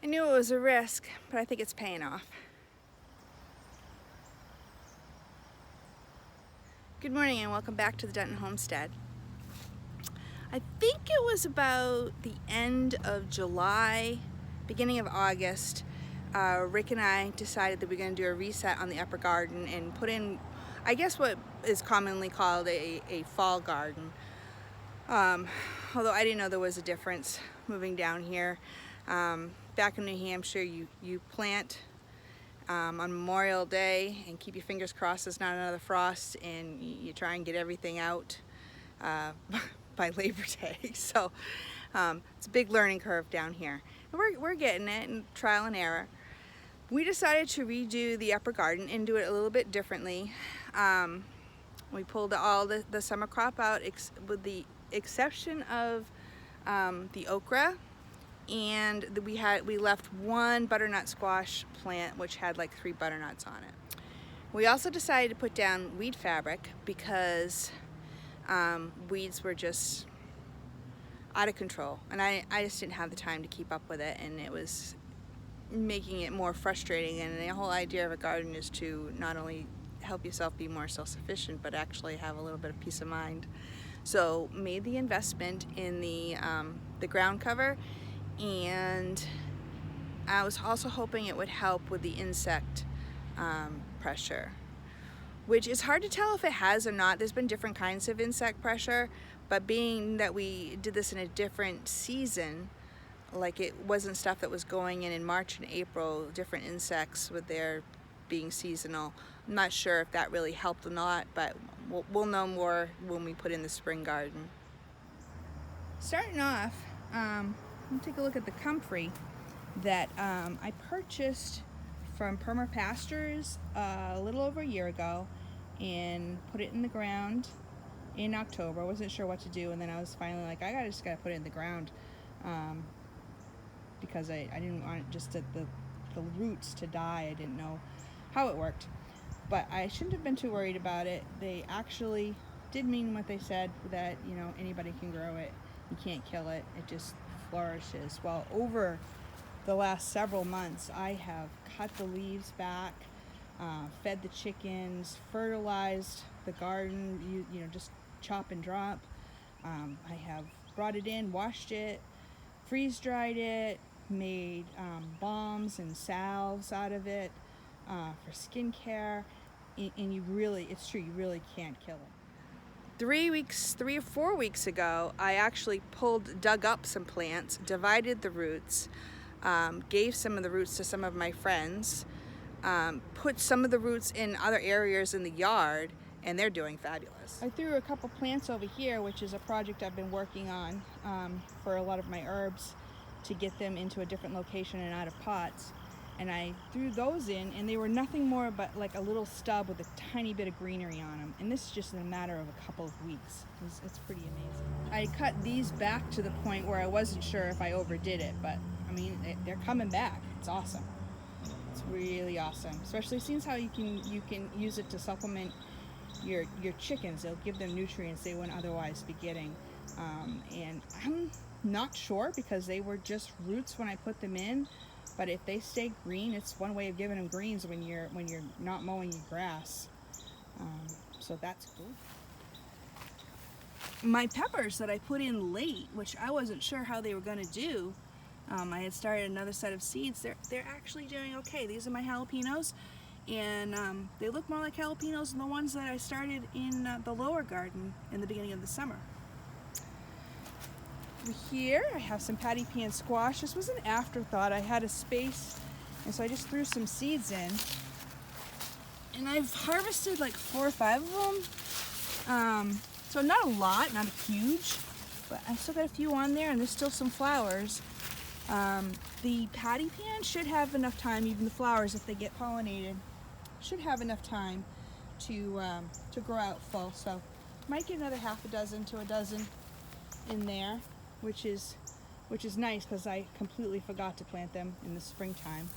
I knew it was a risk, but I think it's paying off. Good morning and welcome back to the Denton Homestead. I think it was about the end of July, beginning of August, Rick and I decided that we are going to do a reset on the upper garden and put in, I guess, what is commonly called a fall garden. Although I didn't know there was a difference moving down here. Back in New Hampshire, you plant on Memorial Day and keep your fingers crossed there's not another frost, and you try and get everything out by Labor Day. So it's a big learning curve down here. And we're getting it, and trial and error. We decided to redo the upper garden and do it a little bit differently. We pulled all the summer crop out with the exception of the okra, and we left one butternut squash plant which had like 3 butternuts on it. We also decided to put down weed fabric because weeds were just out of control, and I just didn't have the time to keep up with it, and it was making it more frustrating. And the whole idea of a garden is to not only help yourself be more self-sufficient, but actually have a little bit of peace of mind. So made the investment in the ground cover, and I was also hoping it would help with the insect pressure, which is hard to tell if it has or not. There's been different kinds of insect pressure, but being that we did this in a different season, like it wasn't stuff that was going in March and April, different insects with their being seasonal. I'm not sure if that really helped or not, but we'll know more when we put in the spring garden. Starting off, let's take a look at the comfrey that I purchased from Perma Pastures a little over a year ago, and put it in the ground in October. I wasn't sure what to do, and then I was finally like, I just gotta put it in the ground, because I didn't want it just the roots to die. I didn't know how it worked, but I shouldn't have been too worried about it. They actually did mean what they said, that anybody can grow it, you can't kill it, it just flourishes. Well, over the last several months, I have cut the leaves back, fed the chickens, fertilized the garden, just chop and drop. I have brought it in, washed it, freeze dried it, made balms and salves out of it for skincare, and it's true, you really can't kill it. 3 or 4 weeks ago, I actually dug up some plants, divided the roots, gave some of the roots to some of my friends, put some of the roots in other areas in the yard, and they're doing fabulous. I threw a couple plants over here, which is a project I've been working on for a lot of my herbs, to get them into a different location and out of pots. And I threw those in, and they were nothing more but like a little stub with a tiny bit of greenery on them. And this is just in a matter of a couple of weeks. It's pretty amazing. I cut these back to the point where I wasn't sure if I overdid it, but I mean, they're coming back. It's awesome. It's really awesome, especially since how you can use it to supplement your chickens. It'll give them nutrients they wouldn't otherwise be getting. And I'm not sure, because they were just roots when I put them in, but if they stay green, it's one way of giving them greens when you're not mowing your grass. So that's cool. My peppers that I put in late, which I wasn't sure how they were going to do, I had started another set of seeds. They're actually doing okay. These are my jalapenos, and they look more like jalapenos than the ones that I started in the lower garden in the beginning of the summer. Over here I have some patty pan squash. This was an afterthought. I had a space, and so I just threw some seeds in, and I've harvested like 4 or 5 of them. So not a lot, not a huge, but I still got a few on there, and there's still some flowers. The patty pan should have enough time, even the flowers, if they get pollinated, should have enough time to grow out full. So might get another half a dozen to a dozen in there, which is nice, because I completely forgot to plant them in the springtime.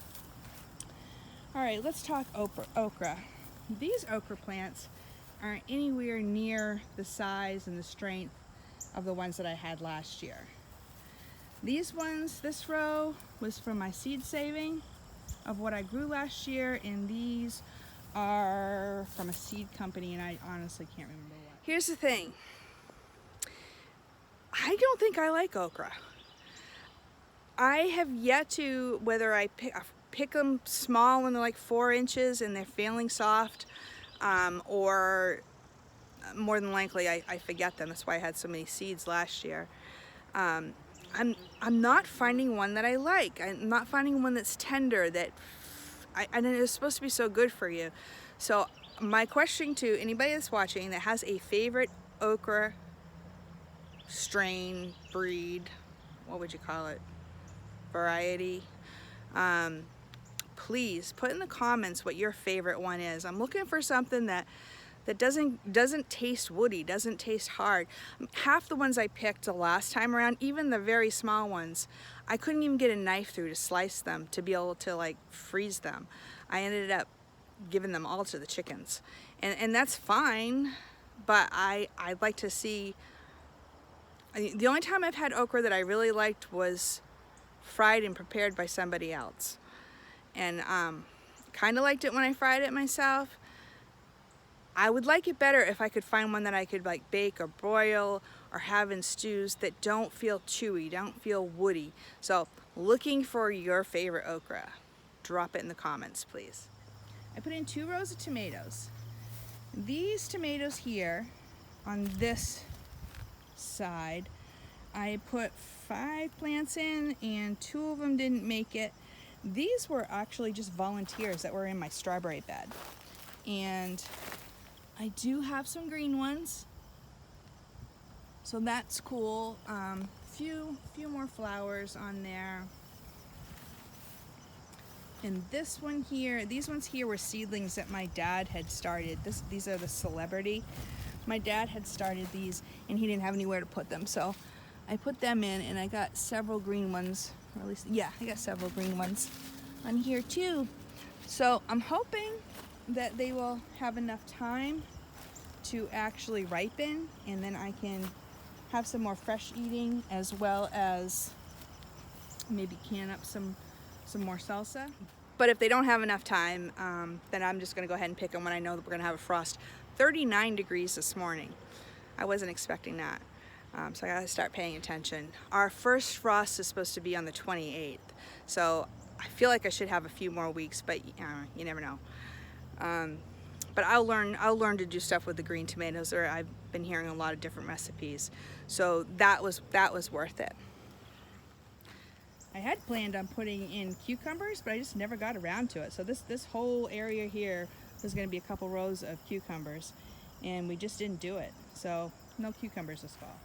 All right, let's talk okra. These okra plants aren't anywhere near the size and the strength of the ones that I had last year. These ones, this row was from my seed saving of what I grew last year, and these are from a seed company, and I honestly can't remember what. Here's the thing. I don't think I like okra. I have yet to, whether I pick them small when they're like 4 inches and they're feeling soft, or more than likely I forget them. That's why I had so many seeds last year. I'm not finding one that I like. I'm not finding one that's tender, that and it's supposed to be so good for you. So my question to anybody that's watching that has a favorite okra strain, breed, what would you call it, variety, please put in the comments what your favorite one is. I'm looking for something that doesn't taste woody, doesn't taste hard. Half the ones I picked the last time around, even the very small ones, I couldn't even get a knife through to slice them to be able to like freeze them. I ended up giving them all to the chickens, and that's fine, but I'd like to see. The only time I've had okra that I really liked was fried and prepared by somebody else, and kind of liked it when I fried it myself. I would like it better if I could find one that I could like bake or broil or have in stews that don't feel chewy, don't feel woody. So looking for your favorite okra. Drop it in the comments, please. I put in 2 rows of tomatoes. These tomatoes here on this side, I put 5 plants in and 2 of them didn't make it. These were actually just volunteers that were in my strawberry bed. And I do have some green ones, so that's cool. Few more flowers on there. And this one here, these ones here were seedlings that my dad had started. These are the Celebrity. My dad had started these and he didn't have anywhere to put them, so I put them in, and I got several green ones, or at least, yeah, I got several green ones on here too. So I'm hoping that they will have enough time to actually ripen, and then I can have some more fresh eating, as well as maybe can up some more salsa. But if they don't have enough time, then I'm just gonna go ahead and pick them when I know that we're gonna have a frost. 39 degrees this morning. I wasn't expecting that. So I gotta start paying attention. Our first frost is supposed to be on the 28th. So I feel like I should have a few more weeks, but you never know. But I'll learn to do stuff with the green tomatoes. I've been hearing a lot of different recipes. So that was worth it. I had planned on putting in cucumbers, but I just never got around to it. So this whole area here was gonna be a couple rows of cucumbers, and we just didn't do it. So no cucumbers this fall.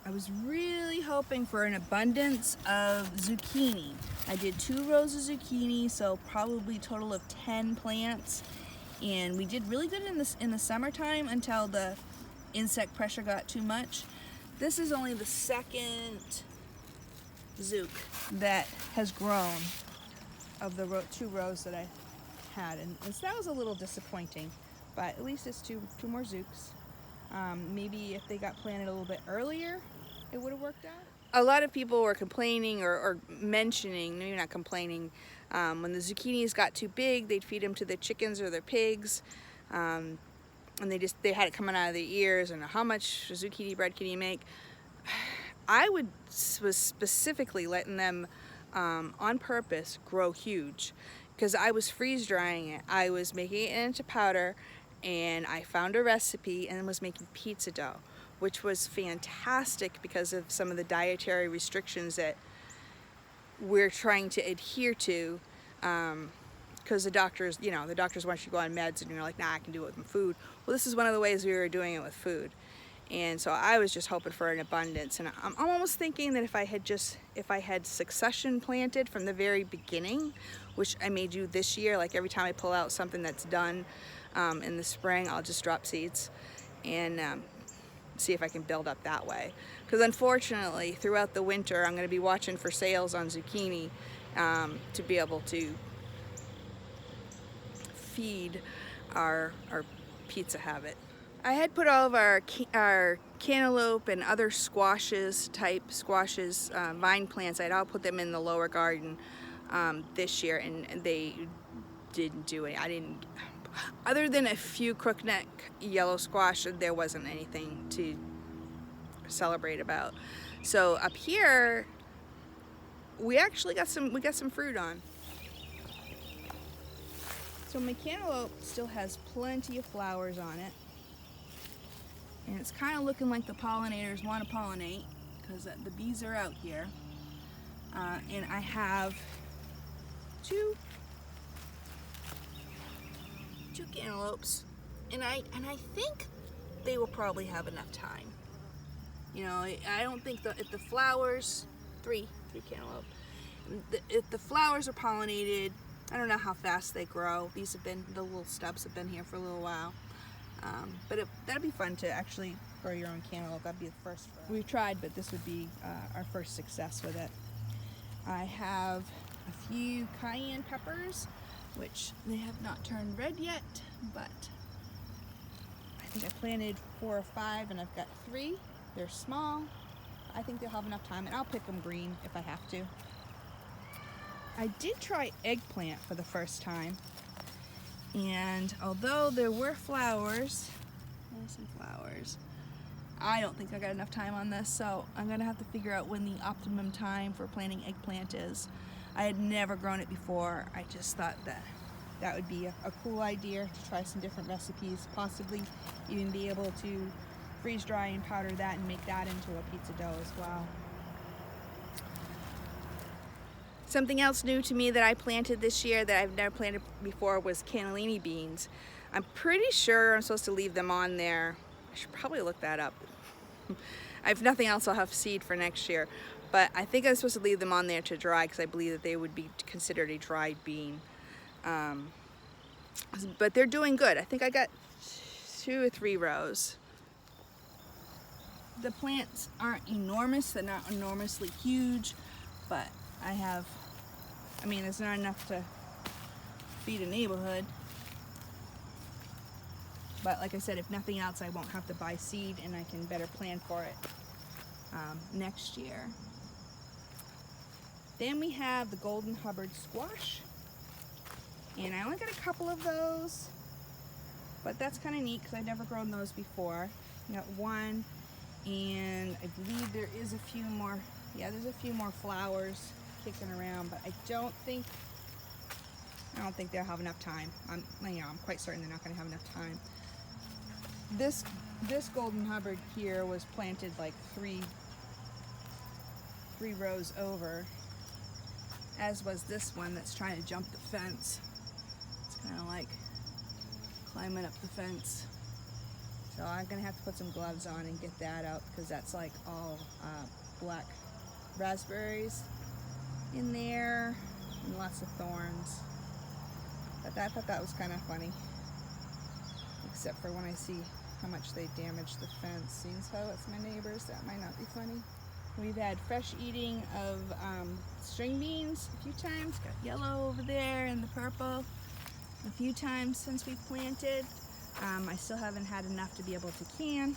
I was really hoping for an abundance of zucchini. I did 2 rows of zucchini, so probably a total of 10 plants. And we did really good in the summertime until the insect pressure got too much. This is only the second zook that has grown of the 2 rows that I had. And so that was a little disappointing, but at least it's two more zooks. Maybe if they got planted a little bit earlier, it would have worked out. A lot of people were complaining or mentioning, maybe not complaining, when the zucchinis got too big, they'd feed them to the chickens or their pigs, and they had it coming out of their ears, and how much zucchini bread can you make? I was specifically letting them, on purpose, grow huge, because I was freeze drying it. I was making it into powder, and I found a recipe and was making pizza dough, which was fantastic because of some of the dietary restrictions that we're trying to adhere to, because the doctors want you to go on meds, and you're like, nah, I can do it with food. Well, this is one of the ways we were doing it with food. And so I was just hoping for an abundance, and I'm almost thinking that if I had succession planted from the very beginning, which I may do this year, like every time I pull out something that's done in the spring, I'll just drop seeds and see if I can build up that way. Because unfortunately, throughout the winter, I'm going to be watching for sales on zucchini to be able to feed our pizza habit. I had put all of our cantaloupe and other squashes, vine plants, I'd all put them in the lower garden this year, and they didn't do it. I didn't, other than a few crookneck yellow squash, there wasn't anything to celebrate about. So up here, we actually got some fruit on. So my cantaloupe still has plenty of flowers on it. And it's kind of looking like the pollinators want to pollinate because the bees are out here. And I have two cantaloupes, and I think they will probably have enough time. You know, I don't think if the flowers, three cantaloupe, if the flowers are pollinated, I don't know how fast they grow. These have been, the little stubs have been here for a little while. But that'd be fun to actually grow your own cantaloupe. That'd be the first for us. We've tried, but this would be our first success with it. I have a few cayenne peppers, which they have not turned red yet, but I think I planted 4 or 5 and I've got 3. They're small. I think they'll have enough time, and I'll pick them green if I have to. I did try eggplant for the first time, and although there were flowers, there's some flowers, I don't think I got enough time on this, so I'm gonna have to figure out when the optimum time for planting eggplant is. I had never grown it before. I just thought that would be a cool idea to try some different recipes, possibly even be able to freeze dry and powder that and make that into a pizza dough as well. Something else new to me that I planted this year that I've never planted before was cannellini beans. I'm pretty sure I'm supposed to leave them on there. I should probably look that up. If nothing else, I'll have seed for next year. But I think I'm supposed to leave them on there to dry because I believe that they would be considered a dried bean. But they're doing good. I think I got 2 or 3 rows. The plants aren't enormous. They're not enormously huge, but I mean, it's not enough to feed a neighborhood. But like I said, if nothing else, I won't have to buy seed and I can better plan for it next year. Then we have the golden Hubbard squash. And I only got a couple of those, but that's kind of neat because I've never grown those before. I got 1, and I believe there is a few more. Yeah, there's a few more flowers kicking around, but I don't think they'll have enough time. I'm quite certain they're not going to have enough time. This golden Hubbard here was planted like 3 rows over, as was this one that's trying to jump the fence. It's kind of like climbing up the fence. So I'm gonna have to put some gloves on and get that out because that's like all black raspberries in there and lots of thorns. But I thought that was kind of funny, except for when I see how much they damaged the fence. Seeing as how it's my neighbors, that might not be funny. We've had fresh eating of string beans a few times. Got yellow over there and the purple a few times since we planted. I still haven't had enough to be able to can.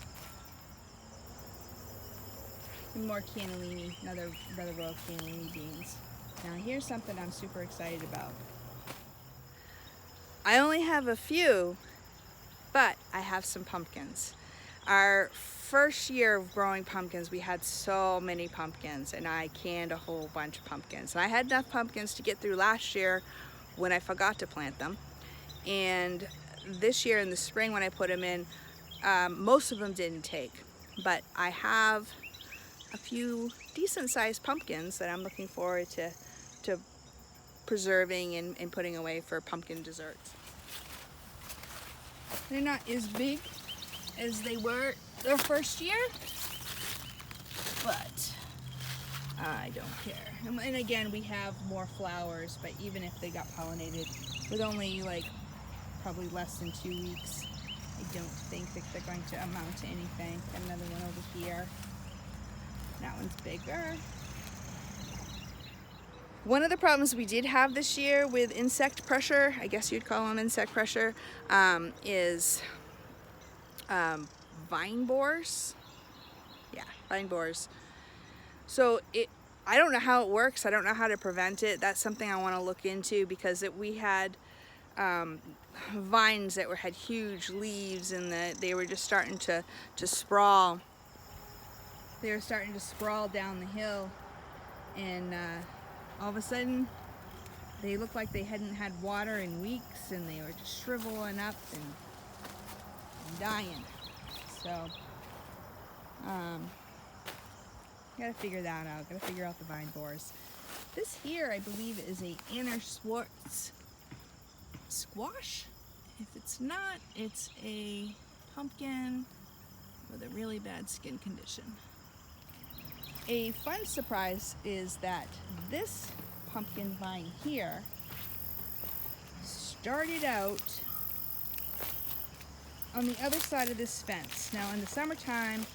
And more cannellini, another row of cannellini beans. Now here's something I'm super excited about. I only have a few, but I have some pumpkins. Our first year of growing pumpkins, we had so many pumpkins, and I canned a whole bunch of pumpkins. And I had enough pumpkins to get through last year when I forgot to plant them. And this year in the spring when I put them in, most of them didn't take. But I have a few decent sized pumpkins that I'm looking forward to preserving and putting away for pumpkin desserts. They're not as big as they were their first year, but I don't care. And again, we have more flowers, but even if they got pollinated with only like probably less than 2 weeks, I don't think that they're going to amount to anything. Got another one over here. That one's bigger. One of the problems we did have this year with insect pressure, I guess you'd call them insect pressure, is vine borers. Yeah, vine borers. So I don't know how it works. I don't know how to prevent it. That's something I want to look into, because we had vines that had huge leaves, and they were just starting to sprawl. They were starting to sprawl down the hill, and all of a sudden they looked like they hadn't had water in weeks, and they were just shriveling up and dying. So gotta figure that out. Gotta figure out the vine borers. This here, I believe, is a inner Swartz squash. If it's not, it's a pumpkin with a really bad skin condition. A fun surprise is that this pumpkin vine here started out on the other side of this fence. Now, in the summertime,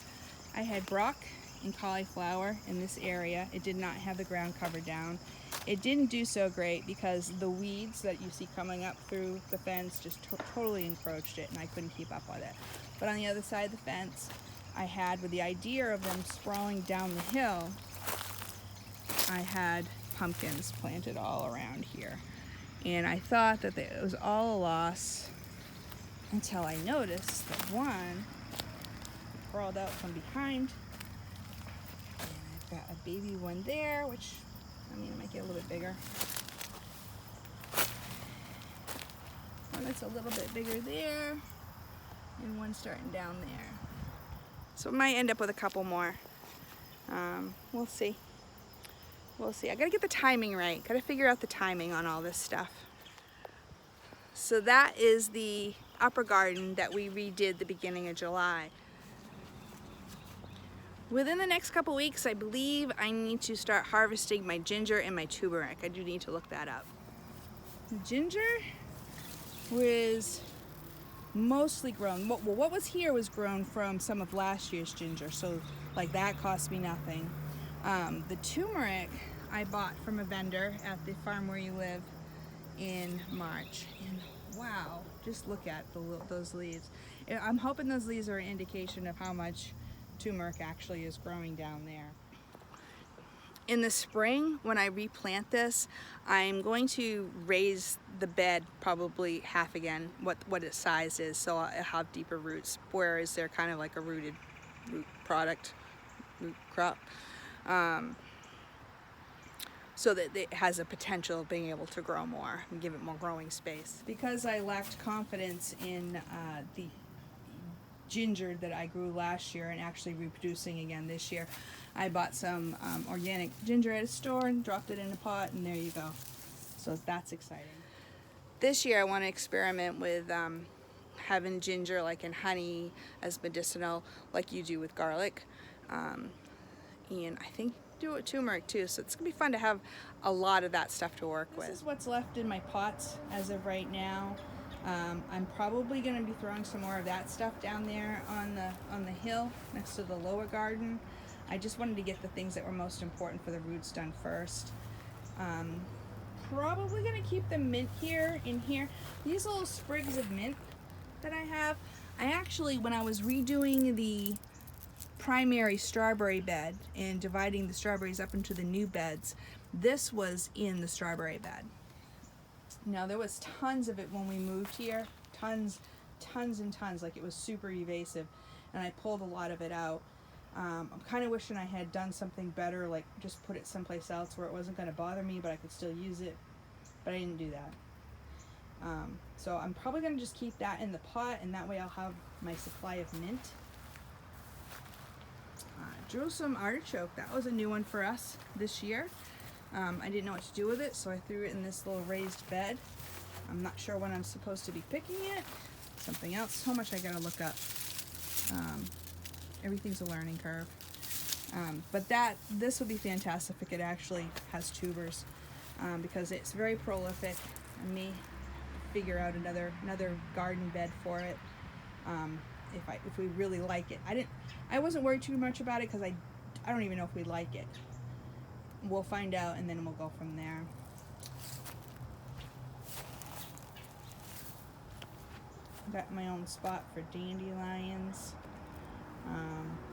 I had brock and cauliflower in this area. It did not have the ground covered down. It didn't do so great because the weeds that you see coming up through the fence just totally encroached it, and I couldn't keep up with it. But on the other side of the fence, I had, with the idea of them sprawling down the hill, I had pumpkins planted all around here. And I thought that it was all a loss until I noticed that one crawled out from behind. And I've got a baby one there, which, I mean, it might get a little bit bigger. One that's a little bit bigger there, and one starting down there. So I might end up with a couple more. We'll see. We'll see. I gotta get the timing right. Gotta figure out the timing on all this stuff. So that is the upper garden that we redid the beginning of July. Within the next couple weeks, I believe I need to start harvesting my ginger and my turmeric. I do need to look that up. The ginger was mostly grown. What was here was grown from some of last year's ginger, so like that cost me nothing. The turmeric I bought from a vendor at the farm where you live in March, and wow, just look at those leaves. I'm hoping those leaves are an indication of how much turmeric actually is growing down there. In the spring, when I replant this, I'm going to raise the bed probably half again what its size is, so I'll have deeper roots, whereas they're kind of like a root crop, so that it has a potential of being able to grow more and give it more growing space. Because I lacked confidence in the ginger that I grew last year and actually reproducing again this year, I bought some organic ginger at a store and dropped it in a pot, and there you go. So that's exciting. This year I want to experiment with having ginger like in honey as medicinal, like you do with garlic, and I think do it with turmeric too, so it's gonna be fun to have a lot of that stuff to work with. This is what's left in my pots as of right now. I'm probably going to be throwing some more of that stuff down there on the hill next to the lower garden. I just wanted to get the things that were most important for the roots done first. Probably going to keep the mint in here. These little sprigs of mint that I have, I actually, when I was redoing the primary strawberry bed and dividing the strawberries up into the new beds, this was in the strawberry bed. Now, there was tons of it when we moved here, tons and tons, like it was super evasive, and I pulled a lot of it out. I'm kind of wishing I had done something better, like just put it someplace else where it wasn't going to bother me, but I could still use it, but I didn't do that. So I'm probably going to just keep that in the pot, and that way I'll have my supply of mint. Drew some artichoke. That was a new one for us this year. I didn't know what to do with it, so I threw it in this little raised bed. I'm not sure when I'm supposed to be picking it. Something else. So much I gotta look up. Everything's a learning curve. But this would be fantastic if it actually has tubers, because it's very prolific. I may figure out another garden bed for it if we really like it. I wasn't worried too much about it because I don't even know if we like it. We'll find out, and then we'll go from there. got my own spot for dandelions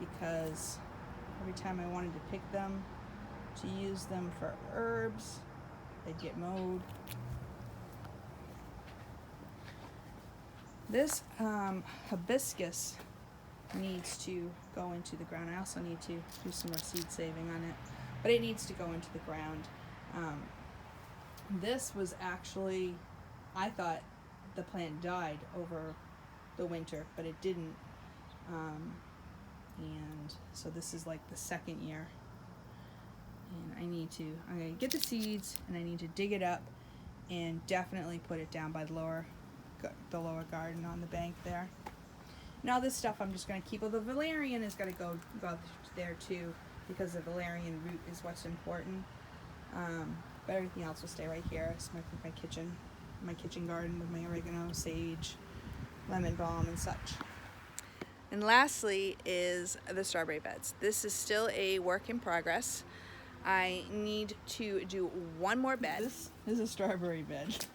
because every time I wanted to pick them to use them for herbs, they'd get mowed. This hibiscus needs to go into the ground. I also need to do some more seed saving on it, but it needs to go into the ground. This was actually, I thought the plant died over the winter, but it didn't. And so this is like the second year. And I'm gonna get the seeds and I need to dig it up and definitely put it down by the lower garden on the bank there. Now this stuff I'm just going to keep. Well, the valerian is going to go there too, because the valerian root is what's important. But everything else will stay right here. So my kitchen garden with my oregano, sage, lemon balm, and such. And lastly is the strawberry beds. This is still a work in progress. I need to do one more bed. This is a strawberry bed.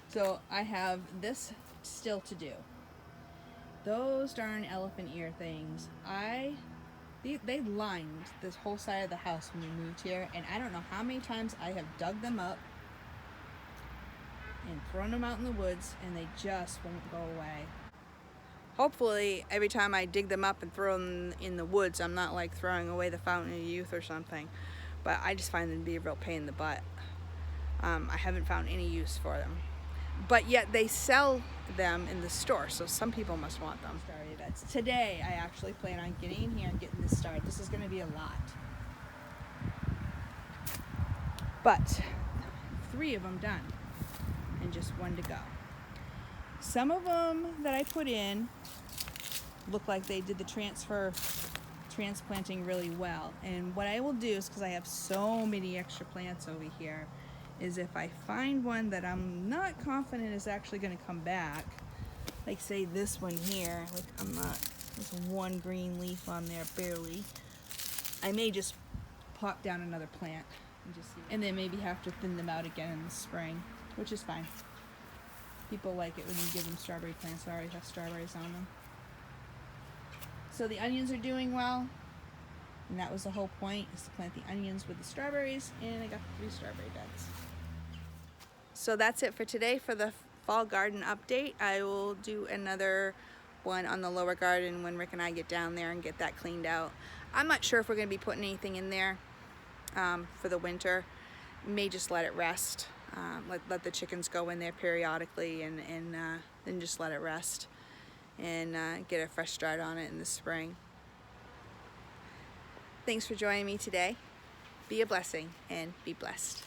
So I have this still to do. Those darn elephant ear things, they lined this whole side of the house when we moved here, and I don't know how many times I have dug them up and thrown them out in the woods, and they just won't go away. Hopefully every time I dig them up and throw them in the woods, I'm not like throwing away the fountain of youth or something, but I just find them to be a real pain in the butt. I haven't found any use for them, but yet they sell them in the store, so some people must want them. Today I actually plan on getting in here and getting this started. This is going to be a lot, but 3 of them done and just 1 to go. Some of them that I put in look like they did the transplanting really well. And what I will do is, because I have so many extra plants over here, is if I find one that I'm not confident is actually going to come back, like say this one here, like there's 1 green leaf on there barely, I may just plop down another plant and then maybe have to thin them out again in the spring, which is fine. People like it when you give them strawberry plants that already have strawberries on them. So the onions are doing well, and that was the whole point, is to plant the onions with the strawberries, and I got the 3 strawberry beds. So that's it for today for the fall garden update. I will do another one on the lower garden when Rick and I get down there and get that cleaned out. I'm not sure if we're going to be putting anything in there for the winter. May just let it rest. Let the chickens go in there periodically and then just let it rest and get a fresh start on it in the spring. Thanks for joining me today. Be a blessing and be blessed.